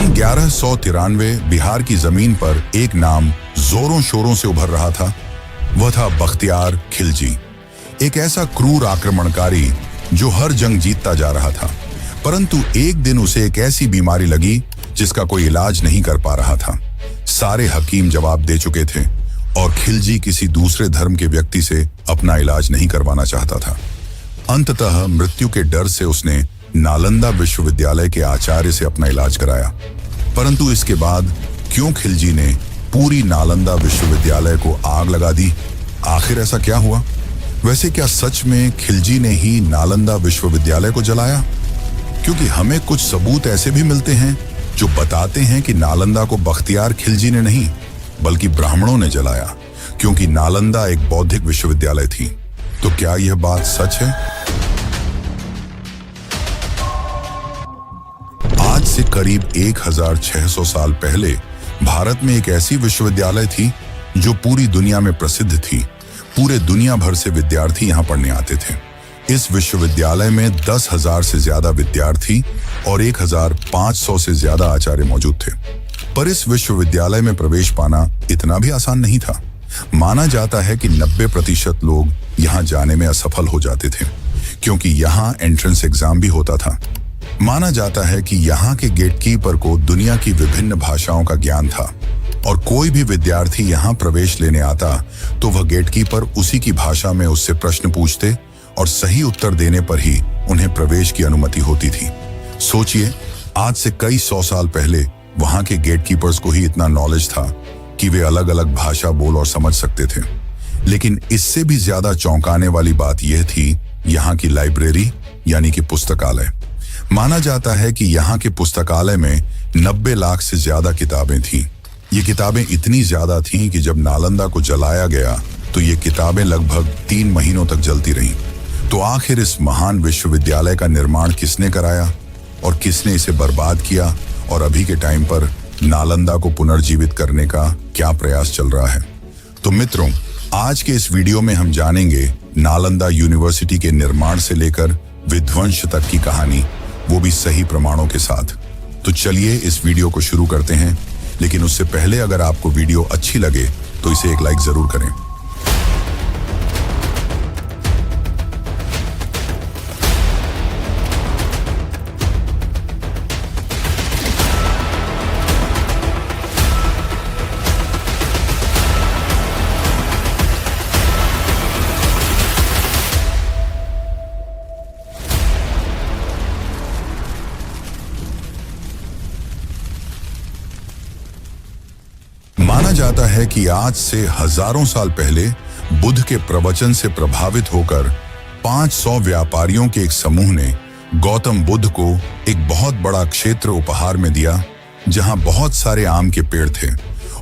सन 1193 बिहार की जमीन पर एक नाम जोरों शोरों से उभर रहा था। वह था बख्तियार खिलजी, एक ऐसा क्रूर आक्रमणकारी जो हर जंग जीतता जा रहा था। परंतु एक दिन उसे एक ऐसी बीमारी लगी जिसका कोई इलाज नहीं कर पा रहा था। सारे हकीम जवाब दे चुके थे और खिलजी किसी दूसरे धर्म के व्यक्ति से अपना इलाज नहीं करवाना चाहता था। अंततः मृत्यु के डर से उसने नालंदा विश्वविद्यालय के आचार्य से अपना इलाज कराया। परंतु इसके बाद क्यों खिलजी ने पूरी नालंदा विश्वविद्यालय को आग लगा दी? आखिर ऐसा क्या हुआ? वैसे क्या सच में खिलजी ने ही नालंदा विश्वविद्यालय को जलाया? क्योंकि हमें कुछ सबूत ऐसे भी मिलते हैं जो बताते हैं कि नालंदा को बख्तियार खिलजी ने नहीं बल्कि ब्राह्मणों ने जलाया, क्योंकि नालंदा एक बौद्धिक विश्वविद्यालय थी। तो क्या यह बात सच है? आज से करीब 1600 साल पहले भारत में एक ऐसी विश्वविद्यालय थी जो पूरी दुनिया में प्रसिद्ध थी। पूरे दुनिया भर से विद्यार्थी यहाँ पढ़ने आते थे। इस विश्वविद्यालय में 10,000 से ज्यादा विद्यार्थी और 1,500 से ज्यादा आचार्य मौजूद थे। पर इस विश्वविद्यालय में प्रवेश पाना इतना भी आसान नहीं था। माना जाता है कि 90% लोग यहाँ जाने में असफल हो जाते थे, क्योंकि यहाँ एंट्रेंस एग्जाम भी होता था। माना जाता है कि यहाँ के गेटकीपर को दुनिया की विभिन्न भाषाओं का ज्ञान था और कोई भी विद्यार्थी यहाँ प्रवेश लेने आता तो वह गेटकीपर उसी की भाषा में उससे प्रश्न पूछते और सही उत्तर देने पर ही उन्हें प्रवेश की अनुमति होती थी। सोचिए, आज से कई 100 साल पहले वहाँ के गेटकीपर्स को ही इतना नॉलेज था कि वे अलग अलग भाषा बोल और समझ सकते थे। लेकिन इससे भी ज्यादा चौंकाने वाली बात यह थी यहाँ की लाइब्रेरी यानी कि पुस्तकालय। माना जाता है कि यहाँ के पुस्तकालय में 90 लाख से ज्यादा किताबें थीं। ये किताबें इतनी ज्यादा थीं कि जब नालंदा को जलाया गया तो ये किताबें लगभग 3 महीनों तक जलती रहीं। तो आखिर इस महान विश्वविद्यालय का निर्माण किसने कराया और किसने इसे बर्बाद किया, और अभी के टाइम पर नालंदा को पुनर्जीवित करने का क्या प्रयास चल रहा है? तो मित्रों, आज के इस वीडियो में हम जानेंगे नालंदा यूनिवर्सिटी के निर्माण से लेकर विध्वंस तक की कहानी, वो भी सही प्रमाणों के साथ। तो चलिए इस वीडियो को शुरू करते हैं, लेकिन उससे पहले अगर आपको वीडियो अच्छी लगे तो इसे एक लाइक जरूर करें। माना जाता है कि आज से हजारों साल पहले बुद्ध के प्रवचन से प्रभावित होकर 500 व्यापारियों के एक समूह ने गौतम बुद्ध को एक बहुत बड़ा क्षेत्र उपहार में दिया, जहां बहुत सारे आम के पेड़ थे,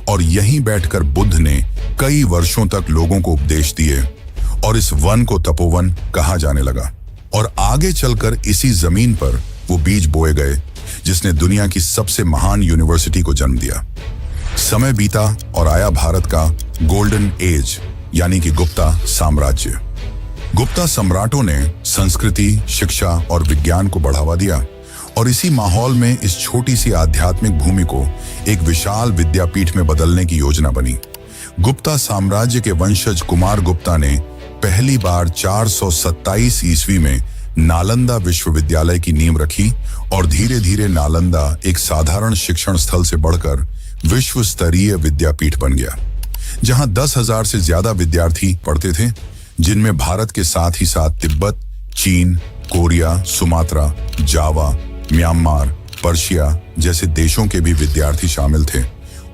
और यहीं बैठकर बुद्ध ने कई वर्षों तक लोगों को उपदेश दिए और इस वन को तपोवन कहा जाने लगा। और आगे चलकर इसी जमीन पर वो बीज बोए गए जिसने दुनिया की सबसे महान यूनिवर्सिटी को जन्म दिया। समय बीता और आया भारत का गोल्डन एज यानी कि गुप्ता साम्राज्य। गुप्ता सम्राटों ने संस्कृति, शिक्षा और विज्ञान को बढ़ावा दिया, और इसी माहौल में इस छोटी सी आध्यात्मिक भूमि को एक विशाल विद्यापीठ में बदलने की योजना बनी। गुप्ता साम्राज्य के वंशज कुमार गुप्ता ने पहली बार 427 ईस्वी में नालंदा विश्वविद्यालय की नींव रखी, और धीरे धीरे नालंदा एक साधारण शिक्षण स्थल से बढ़कर विश्व स्तरीय विद्यापीठ बन गया, जहां 10,000 से ज्यादा विद्यार्थी पढ़ते थे, जिनमें भारत के साथ ही साथ तिब्बत, चीन, कोरिया, सुमात्रा, जावा, म्यांमार, पर्शिया जैसे देशों के भी विद्यार्थी शामिल थे।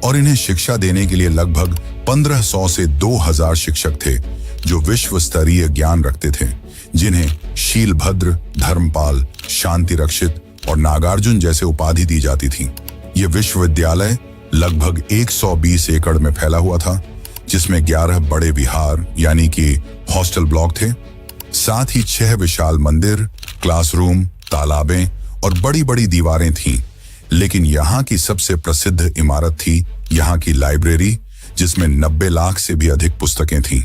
और इन्हें शिक्षा देने के लिए लगभग 1500 से 2000 शिक्षक थे जो विश्व स्तरीय ज्ञान रखते थे, जिन्हें शीलभद्र, धर्मपाल, शांति रक्षित और नागार्जुन जैसे उपाधि दी जाती थी। ये विश्वविद्यालय लगभग 120 एकड़ में फैला हुआ था, जिसमें 11 बड़े विहार यानी कि हॉस्टल ब्लॉक थे, साथ ही 6 विशाल मंदिर, क्लासरूम, तालाबें और बड़ी बड़ी दीवारें थीं। लेकिन यहाँ की सबसे प्रसिद्ध इमारत थी यहाँ की लाइब्रेरी, जिसमें 90 लाख से भी अधिक पुस्तकें थीं।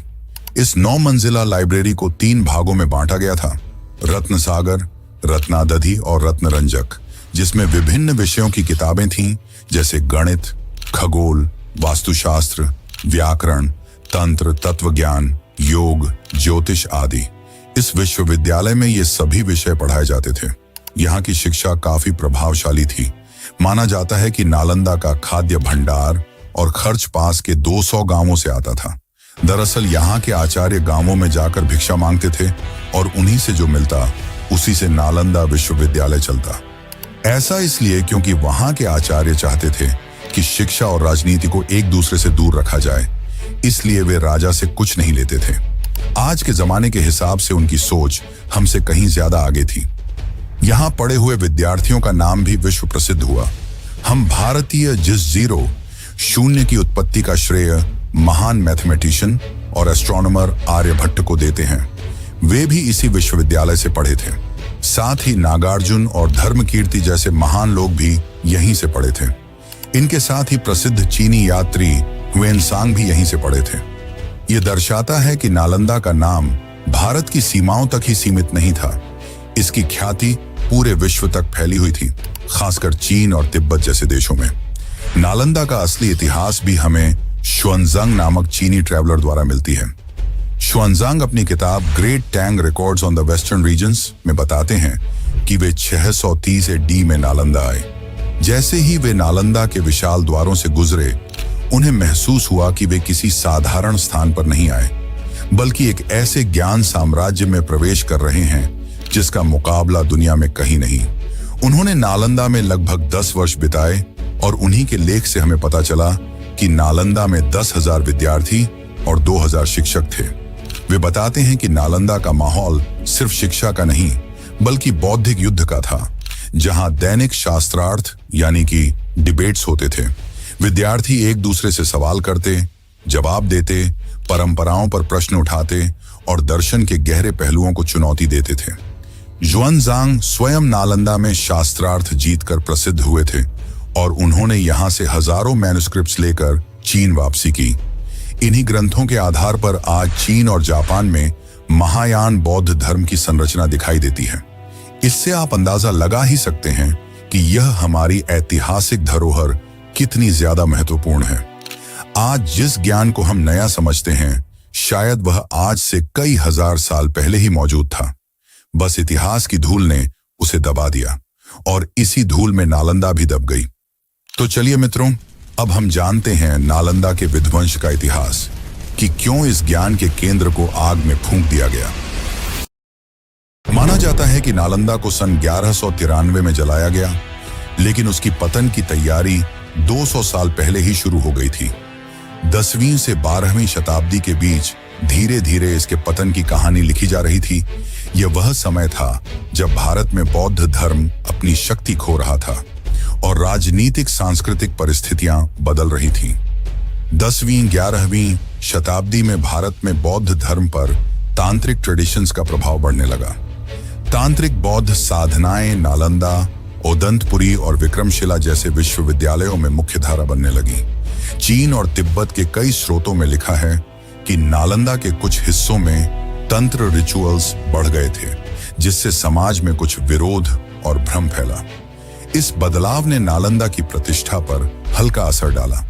इस 9 मंजिला लाइब्रेरी को 3 भागों में बांटा गया था: रत्न सागर, रत्नादधि और रत्नरंजक, जिसमें विभिन्न विषयों की किताबें थीं, जैसे गणित, खगोल, वास्तुशास्त्र, व्याकरण, तंत्र, तत्वज्ञान, योग, ज्योतिष आदि। इस विश्वविद्यालय में ये सभी विषय पढ़ाए जाते थे। यहाँ की शिक्षा काफी प्रभावशाली थी। माना जाता है कि नालंदा का खाद्य भंडार और खर्च पास के 200 गांवों से आता था। दरअसल यहाँ के आचार्य गांवों में जाकर भिक्षा मांगते थे और उन्हीं से जो मिलता उसी से नालंदा विश्वविद्यालय चलता। ऐसा इसलिए क्योंकि वहां के आचार्य चाहते थे कि शिक्षा और राजनीति को एक दूसरे से दूर रखा जाए, इसलिए वे राजा से कुछ नहीं लेते थे। आज के जमाने के हिसाब से उनकी सोच हमसे कहीं ज्यादा आगे थी। यहाँ पढ़े हुए विद्यार्थियों का नाम भी विश्व प्रसिद्ध हुआ। हम भारतीय जिस जीरो शून्य की उत्पत्ति का श्रेय महान मैथमेटिशियन और एस्ट्रोनॉमर आर्यभट्ट को देते हैं। वे भी इसी विश्वविद्यालय से पढ़े थे। साथ ही नागार्जुन और धर्मकीर्ति जैसे महान लोग भी यहीं से पढ़े थे। इनके साथ ही प्रसिद्ध चीनी यात्री हुएनसांग भी यहीं से पढ़े थे। ये दर्शाता है कि नालंदा का नाम भारत की सीमाओं तक ही सीमित नहीं था। इसकी ख्याति पूरे विश्व तक फैली हुई थी, खासकर चीन और तिब्बत जैसे देशों में। नालंदा का असली इतिहास भी हमें शुअनजांग नामक चीनी ट्रैवलर द्वारा मिलती है। शुअनजांग अपनी किताब Great Tang Records on the Western Regions में बताते हैं कि वे 630 AD में नालंदा आए। जैसे ही वे नालंदा के विशाल द्वारों से गुजरे, उन्हें महसूस हुआ कि वे किसी साधारण स्थान पर नहीं आए, बल्कि एक ऐसे ज्ञान साम्राज्य में प्रवेश कर रहे हैं जिसका मुकाबला दुनिया में कहीं नहीं। उन्होंने नालंदा में लगभग 10 वर्ष बिताए और उन्हीं के लेख से हमें पता चला कि नालंदा में 10,000 विद्यार्थी और 2,000 शिक्षक थे। वे बताते हैं कि नालंदा का माहौल सिर्फ शिक्षा का नहीं, बल्कि बौद्धिक युद्ध का था, जहां दैनिक शास्त्रार्थ यानी कि डिबेट्स होते थे। विद्यार्थी एक दूसरे से सवाल करते, जवाब देते, परंपराओं पर प्रश्न उठाते और दर्शन के गहरे पहलुओं को चुनौती देते थे। जुआनजांग स्वयं नालंदा में शास्त्रार्थ जीतकर प्रसिद्ध हुए थे और उन्होंने यहां से हजारों मैन्युस्क्रिप्ट्स लेकर चीन वापसी की। इन्हीं ग्रंथों के आधार पर आज चीन और जापान में महायान बौद्ध धर्म की संरचना दिखाई देती है। इससे आप अंदाजा लगा ही सकते हैं कि यह हमारी ऐतिहासिक धरोहर कितनी ज्यादा महत्वपूर्ण है। आज जिस ज्ञान को हम नया समझते हैं, शायद वह आज से कई हजार साल पहले ही मौजूद था। बस इतिहास की धूल ने उसे दबा दिया और इसी धूल में नालंदा भी दब गई। तो चलिए मित्रों, अब हम जानते हैं नालंदा के विध्वंस का इतिहास, कि क्यों इस ज्ञान के केंद्र को आग में फूंक दिया गया। माना जाता है कि नालंदा को सन 1193 में जलाया गया, लेकिन उसकी पतन की तैयारी 200 साल पहले ही शुरू हो गई थी। 10वीं से 12वीं शताब्दी के बीच धीरे धीरे इसके पतन की कहानी लिखी जा रही थी। यह वह समय था जब भारत में बौद्ध धर्म अपनी शक्ति खो रहा था और राजनीतिक सांस्कृतिक परिस्थितियां बदल रही थीं। 10वीं 11वीं शताब्दी में भारत में बौद्ध धर्म पर तांत्रिक ट्रेडिशंस का प्रभाव बढ़ने लगा। तांत्रिक बौद्ध साधनाएं नालंदा, ओदंतपुरी और विक्रमशिला जैसे विश्वविद्यालयों में मुख्य धारा बनने लगी। चीन और तिब्बत के कई स्रोतों में लिखा है कि नालंदा के कुछ हिस्सों में तंत्र रिचुअल्स बढ़ गए थे, जिससे समाज में कुछ विरोध और भ्रम फैला। इस बदलाव ने नालंदा की प्रतिष्ठा पर हल्का असर डाला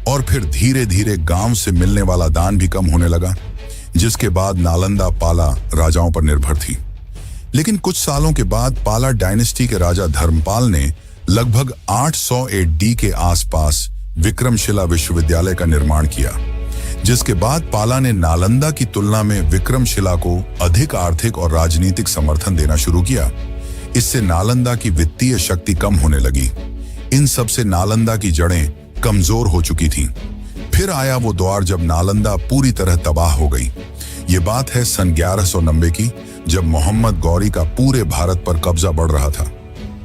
और फिर धीरे धीरे गांव से मिलने वाला दान भी कम होने लगा, जिसके बाद नालंदा पाला राजाओं पर निर्भर थी। लेकिन कुछ सालों के बाद पाला डायनेस्टी के राजा धर्मपाल ने लगभग 800 AD के आसपास विक्रमशिला विश्वविद्यालय का निर्माण किया, जिसके बाद पाला ने नालंदा की तुलना में विक्रमशिला को अधिक आर्थिक और राजनीतिक समर्थन देना शुरू किया। इससे नालंदा की वित्तीय शक्ति कम होने लगी। इन सब से नालंदा की जड़ें कमजोर हो चुकी थीं। फिर आया वो दौर जब नालंदा पूरी तरह तबाह हो गई। ये बात है सन 1190 की, जब मोहम्मद गौरी का पूरे भारत पर कब्जा बढ़ रहा था।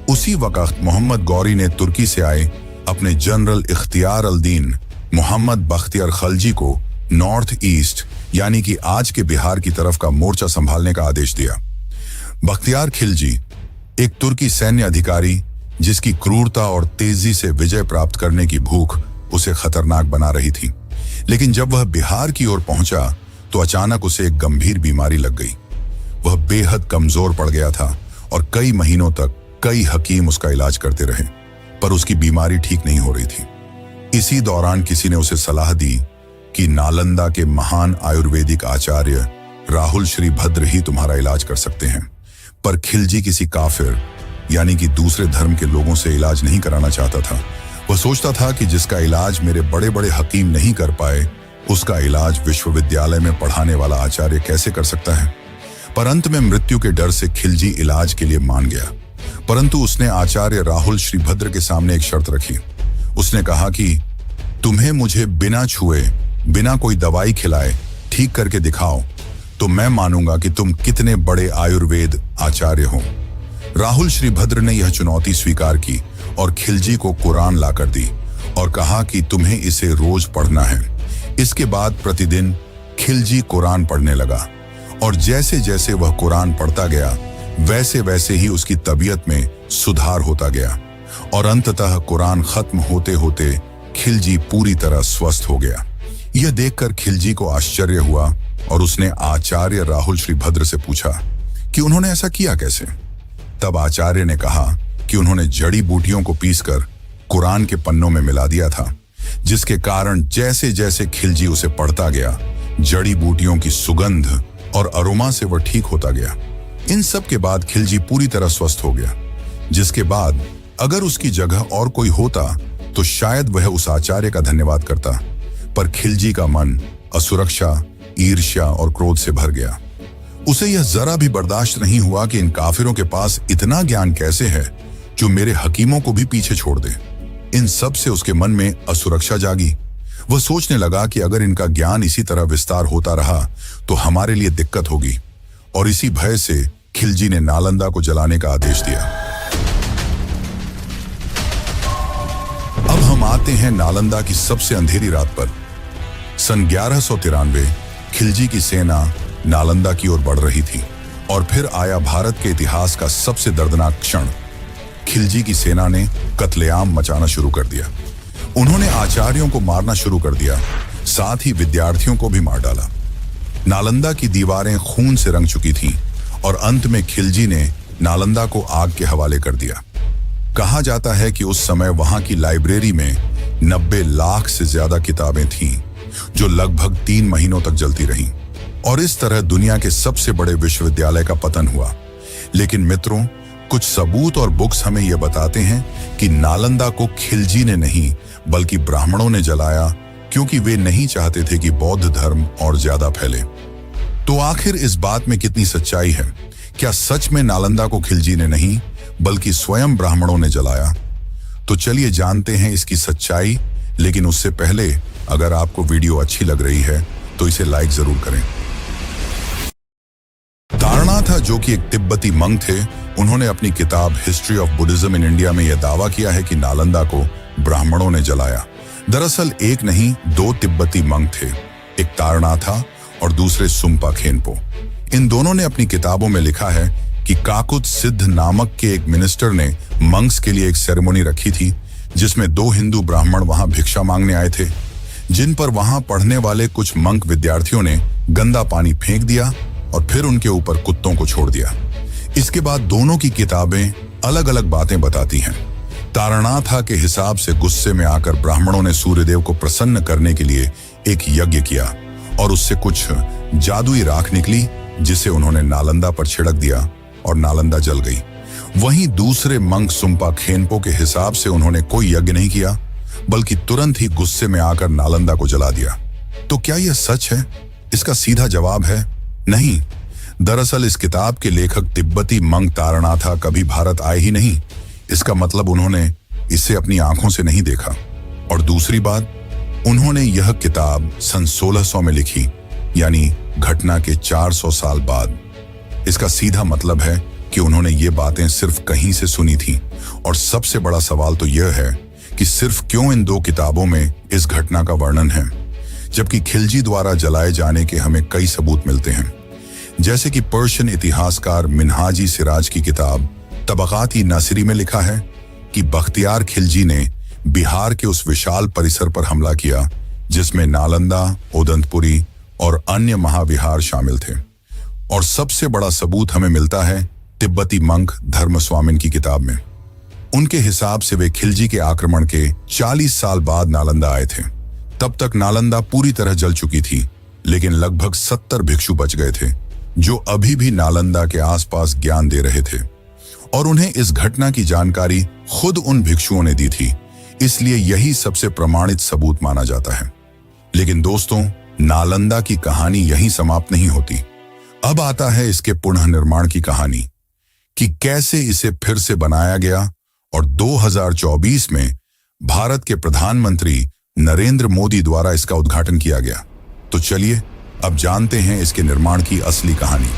उसी वक्त मोहम्मद गौरी ने तुर्की से आए अपने जनरल इख्तियार अल दीन मोहम्मद बख्तियार खलजी को नॉर्थ ईस्ट यानी कि आज के बिहार की तरफ का मोर्चा संभालने का आदेश दिया। बख्तियार खिलजी एक तुर्की सैन्य अधिकारी, जिसकी क्रूरता और तेजी से विजय प्राप्त करने की भूख उसे खतरनाक बना रही थी। लेकिन जब वह बिहार की ओर पहुंचा तो अचानक उसे एक गंभीर बीमारी लग गई। वह बेहद कमजोर पड़ गया था और कई महीनों तक कई हकीम उसका इलाज करते रहे, पर उसकी बीमारी ठीक नहीं हो रही थी। इसी दौरान किसी ने उसे सलाह दी कि नालंदा के महान आयुर्वेदिक आचार्य राहुल श्रीभद्र ही तुम्हारा इलाज कर सकते हैं। पर खिलजी किसी काफिर यानी कि दूसरे धर्म के लोगों से इलाज नहीं कराना चाहता था। वह सोचता था कि जिसका इलाज मेरे बड़े बड़े हकीम नहीं कर पाए, उसका इलाज विश्वविद्यालय में पढ़ाने वाला आचार्य कैसे कर सकता है। पर अंत में मृत्यु के डर से खिलजी इलाज के लिए मान गया, परंतु उसने आचार्य राहुल श्रीभद्र के सामने एक शर्त रखी। उसने कहा कि तुम्हें मुझे बिना छुए, बिना कोई दवाई खिलाए ठीक करके दिखाओ तो मैं मानूंगा कि तुम कितने बड़े आयुर्वेद आचार्य हो। राहुल श्रीभद्र ने यह चुनौती स्वीकार की और खिलजी को कुरान लाकर दी और कहा कि तुम्हें इसे रोज पढ़ना है। इसके बाद प्रतिदिन खिलजी कुरान पढ़ने लगा और जैसे जैसे वह कुरान पढ़ता गया वैसे वैसे ही उसकी तबीयत में सुधार होता गया और अंततः कुरान खत्म होते होते खिलजी पूरी तरह स्वस्थ हो गया। यह देखकर खिलजी को आश्चर्य हुआ और उसने आचार्य राहुल श्रीभद्र से पूछा कि उन्होंने ऐसा किया कैसे। तब आचार्य ने कहा कि उन्होंने जड़ी बूटियों को पीसकर कुरान के पन्नों में मिला दिया था, जिसके कारण जैसे जैसे खिलजी उसे पढ़ता गया जड़ी बूटियों की सुगंध और अरोमा से वह ठीक होता गया। इन सब के बाद खिलजी पूरी तरह स्वस्थ हो गया, जिसके बाद अगर उसकी जगह और कोई होता तो शायद वह उस आचार्य का धन्यवाद करता। पर खिलजी का मन असुरक्षा, ईर्ष्या और क्रोध से भर गया। उसे यह जरा भी बर्दाश्त नहीं हुआ कि इन काफिरों के पास इतना ज्ञान कैसे है जो मेरे हकीमों को भी पीछे छोड़ दे। इन सब से उसके मन में असुरक्षा जागी। वह सोचने लगा कि अगर इनका ज्ञान इसी तरह विस्तार होता रहा तो हमारे लिए दिक्कत होगी, और इसी भय से खिलजी ने नालंदा को जलाने का आदेश दिया। अब हम आते हैं नालंदा की सबसे अंधेरी रात पर। सन 1193 खिलजी की सेना नालंदा की ओर बढ़ रही थी और फिर आया भारत के इतिहास का सबसे दर्दनाक क्षण। खिलजी की सेना ने कत्लेआम मचाना शुरू कर दिया। उन्होंने आचार्यों को मारना शुरू कर दिया, साथ ही विद्यार्थियों को भी मार डाला। नालंदा की दीवारें खून से रंग चुकी थीं और अंत में खिलजी ने नालंदा को आग के हवाले कर दिया। कहा जाता है कि उस समय वहां की लाइब्रेरी में 90 लाख से ज्यादा किताबें थीं, जो लगभग 3 महीनों तक जलती रहीं, और इस तरह दुनिया के सबसे बड़े विश्वविद्यालय का पतन हुआ। लेकिन मित्रों, कुछ सबूत और बुक्स हमें यह बताते हैं कि नालंदा को खिलजी ने नहीं बल्कि ब्राह्मणों ने जलाया, क्योंकि वे नहीं चाहते थे कि बौद्ध धर्म और ज्यादा फैले। तो आखिर इस बात में कितनी सच्चाई है? क्या सच में नालंदा को खिलजी ने नहीं बल्कि स्वयं ब्राह्मणों ने जलाया? तो चलिए जानते हैं इसकी सच्चाई, लेकिन उससे पहले अगर आपको वीडियो अच्छी लग रही है तो इसे लाइक जरूर करें। तारनाथ, जो कि एक तिब्बती मंक थे, उन्होंने अपनी किताब history of Buddhism in India में यह दावा किया है कि नालंदा को ब्राह्मणों ने जलाया। दरअसल एक नहीं 2 तिब्बती मंक थे, एक तारनाथा और दूसरे सुम्पा खेनपो। इन दोनों ने अपनी किताबों में लिखा है कि काकुत सिद्ध नामक के एक मिनिस्टर ने मंक्स के लिए एक सेरेमनी रखी थी, जिसमें 2 हिंदू ब्राह्मण वहां भिक्षा मांगने आए थे, जिन पर वहां पढ़ने वाले कुछ मंक विद्यार्थियों ने गंदा पानी फेंक दिया और फिर उनके ऊपर कुत्तों को छोड़ दिया। इसके बाद दोनों की किताबें अलग अलग बातें बताती हैं। तारनाथा के हिसाब से गुस्से में आकर ब्राह्मणों ने सूर्यदेव को प्रसन्न करने के लिए एक यज्ञ किया और उससे कुछ जादुई राख निकली, जिसे उन्होंने नालंदा पर छिड़क दिया और नालंदा जल गई। वहीं दूसरे मंक सुम्पा खेनपो के हिसाब से उन्होंने कोई यज्ञ नहीं किया, बल्कि तुरंत ही गुस्से में आकर नालंदा को जला दिया। तो क्या यह सच है? इसका सीधा जवाब है नहीं। दरअसल इस किताब के लेखक तिब्बती मंक तारनाथा कभी भारत आए ही नहीं। इसका मतलब उन्होंने इसे अपनी आंखों से नहीं देखा। और दूसरी बात, उन्होंने यह किताब सन 1600 में लिखी, यानी घटना के 400 साल बाद। इसका सीधा मतलब है कि उन्होंने ये बातें सिर्फ कहीं से सुनी थी। और सबसे बड़ा सवाल तो यह है कि सिर्फ क्यों इन 2 किताबों में इस घटना का वर्णन है, जबकि खिलजी द्वारा जलाए जाने के हमें कई सबूत मिलते हैं। जैसे कि पर्शियन इतिहासकार मिन्हाजी सिराज की किताब तबकात-ई नासिरी में लिखा है कि बख्तियार खिलजी ने बिहार के उस विशाल परिसर पर हमला किया, जिसमें नालंदा, ओदंतपुरी और अन्य महाविहार शामिल थे। और सबसे बड़ा सबूत हमें मिलता है तिब्बती मंक धर्मस्वामिन की किताब में। उनके हिसाब से वे खिलजी के आक्रमण के 40 साल बाद नालंदा आए थे। तब तक नालंदा पूरी तरह जल चुकी थी, लेकिन लगभग 70 भिक्षु बच गए थे जो अभी भी नालंदा के आसपास ज्ञान दे रहे थे, और उन्हें इस घटना की जानकारी खुद उन भिक्षुओं ने दी थी, इसलिए यही सबसे प्रमाणित सबूत माना जाता है। लेकिन दोस्तों, नालंदा की कहानी यहीं समाप्त नहीं होती। अब आता है इसके पुनर्निर्माण की कहानी कि कैसे इसे फिर से बनाया गया, और 2024 में भारत के प्रधानमंत्री नरेंद्र मोदी द्वारा इसका उद्घाटन किया गया। तो चलिए अब जानते हैं इसके निर्माण की असली कहानी।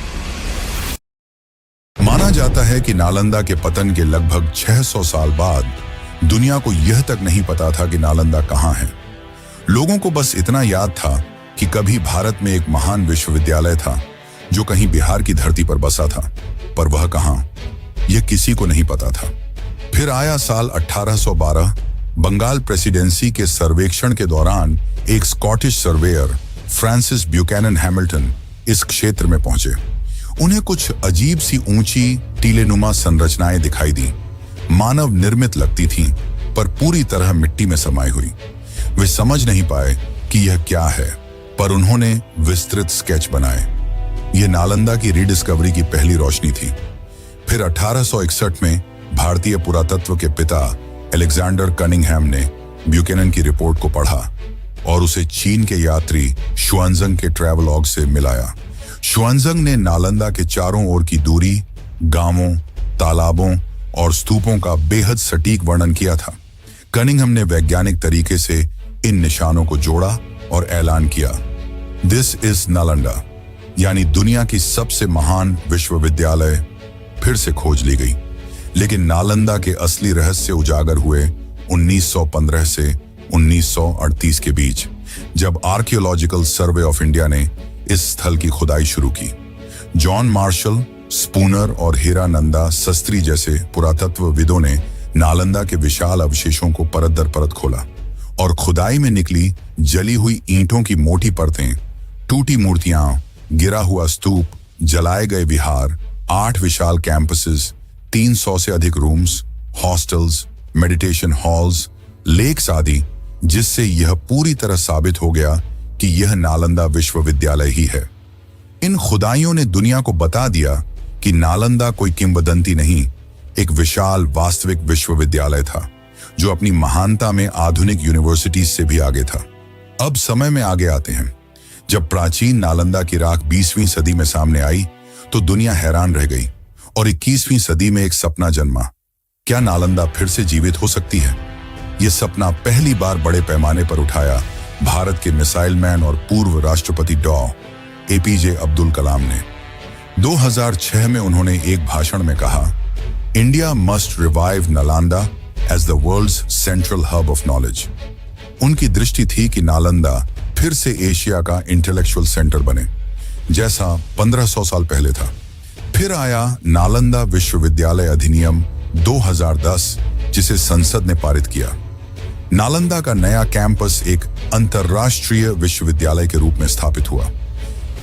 माना जाता है कि नालंदा के पतन के लगभग 600 साल बाद दुनिया को यह तक नहीं पता था कि नालंदा कहां है। लोगों को बस इतना याद था कि कभी भारत में एक महान विश्वविद्यालय था जो कहीं बिहार की धरती पर बसा था, पर वह कहां, यह किसी को नहीं पता था। फिर आया साल 1812। बंगाल प्रेसिडेंसी के सर्वेक्षण के दौरान एक Scottish surveyor Francis Buchanan Hamilton इस क्षेत्र में पहुंचे। उन्हें कुछ अजीब सी ऊंची टीलेनुमा संरचनाएं दिखाई दी। मानव निर्मित लगती थीं, पर पूरी तरह मिट्टी में समाई हुई। वे समझ नहीं पाए कि यह क्या है, पर उन्होंने विस्तृत स्केच बनाए। यह नालंदा की रीडिस्कवरी की पहली रोशनी थी। फिर 1861 में भारतीय पुरातत्व के पिता अलेक्जेंडर कनिंघहैम ने ब्यूकेनन की रिपोर्ट को पढ़ा और उसे चीन के यात्री शुआनजंग के ट्रैवलॉग से मिलाया। शुआनजंग ने नालंदा के चारों ओर की दूरी, गांवों, तालाबों और स्तूपों का बेहद सटीक वर्णन किया था। कनिंघहम ने वैज्ञानिक तरीके से इन निशानों को जोड़ा और ऐलान किया, दिस इज नालंदा, यानी दुनिया की सबसे महान विश्वविद्यालय फिर से खोज ली गई। लेकिन नालंदा के असली रहस्य उजागर हुए 1915 से 1938 के बीच, जब आर्कियोलॉजिकल सर्वे ऑफ इंडिया ने इस स्थल की खुदाई शुरू की। जॉन मार्शल, स्पूनर और हीरानंदा सस्त्री जैसे पुरातत्वविदों ने नालंदा के विशाल अवशेषों को परत दर परत खोला, और खुदाई में निकली जली हुई ईंटों की मोटी परतें, टूटी मूर्तियां, गिरा हुआ स्तूप, जलाए गए विहार, 8 विशाल कैंपसेस, 300 से अधिक rooms, hostels, meditation halls, lakes आदि, जिससे यह पूरी तरह साबित हो गया कि यह नालंदा विश्वविद्यालय ही है। इन खुदाइयों ने दुनिया को बता दिया कि नालंदा कोई किंवदंती नहीं, एक विशाल वास्तविक विश्वविद्यालय था जो अपनी महानता में आधुनिक यूनिवर्सिटीज से भी आगे था। अब समय में आगे आते हैं। जब प्राचीन नालंदा की राख 20वीं सदी में सामने आई तो दुनिया हैरान रह गई, और 21वीं सदी में एक सपना जन्मा। क्या नालंदा फिर से जीवित हो सकती है? यह सपना पहली बार बड़े पैमाने पर उठाया भारत के मिसाइल मैन और पूर्व राष्ट्रपति डॉ. APJ अब्दुल कलाम ने। 2006 में उन्होंने एक भाषण में कहा, India must revive Nalanda as the world's central hub of knowledge. उनकी दृष्टि थी कि नालंदा फिर से एशिया का इंटेलेक्चुअल सेंटर बने, जैसा 1500 साल पहले था। फिर आया नालंदा विश्वविद्यालय अधिनियम 2010, जिसे संसद ने पारित किया। नालंदा का नया कैंपस एक अंतर्राष्ट्रीय विश्वविद्यालय के रूप में स्थापित हुआ।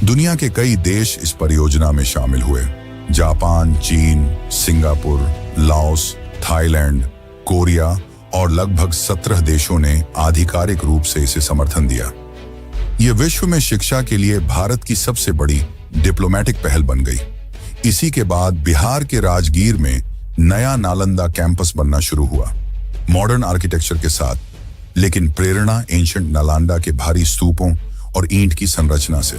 दुनिया के कई देश इस परियोजना में शामिल हुए। जापान, चीन, सिंगापुर, लाओस, थाईलैंड, कोरिया और लगभग 17 देशों ने आधिकारिक रूप से इसे समर्थन दिया। यह विश्व में शिक्षा के लिए भारत की सबसे बड़ी डिप्लोमेटिक पहल बन गई। इसी के बाद बिहार के राजगीर में नया नालंदा कैंपस बनना शुरू हुआ, मॉडर्न आर्किटेक्चर के साथ, लेकिन प्रेरणा एंशिएंट नालंदा के भारी स्तूपों और ईंट की संरचना से।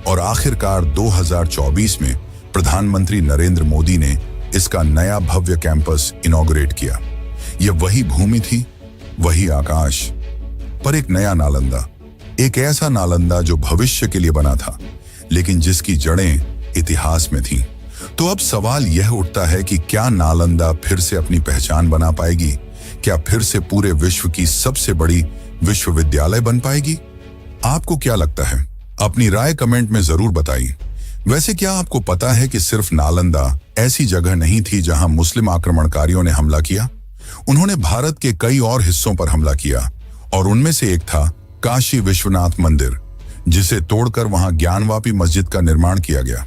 और आखिरकार 2024 में प्रधानमंत्री नरेंद्र मोदी ने इसका नया भव्य कैंपस इनॉग्रेट किया। यह वही भूमि थी, वही आकाश, पर एक नया नालंदा, एक ऐसा नालंदा जो भविष्य के लिए बना था, लेकिन जिसकी जड़ें इतिहास में थीं। तो अब सवाल यह उठता है कि क्या नालंदा फिर से अपनी पहचान बना पाएगी? क्या फिर से पूरे विश्व की सबसे बड़ी विश्वविद्यालय बन पाएगी? आपको क्या लगता है? अपनी राय कमेंट में जरूर बताइए। वैसे क्या आपको पता है कि सिर्फ नालंदा ऐसी जगह नहीं थी जहां मुस्लिम आक्रमणकारियों ने हमला किया? उन्होंने भारत के कई और हिस्सों पर हमला किया, और उनमें से एक था काशी विश्वनाथ मंदिर, जिसे तोड़कर वहां ज्ञानवापी मस्जिद का निर्माण किया गया।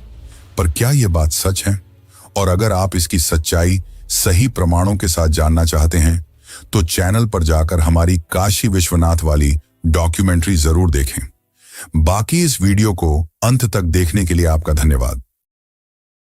पर क्या यह बात सच है? और अगर आप इसकी सच्चाई सही प्रमाणों के साथ जानना चाहते हैं तो चैनल पर जाकर हमारी काशी विश्वनाथ वाली डॉक्यूमेंट्री जरूर देखें। बाकी इस वीडियो को अंत तक देखने के लिए आपका धन्यवाद।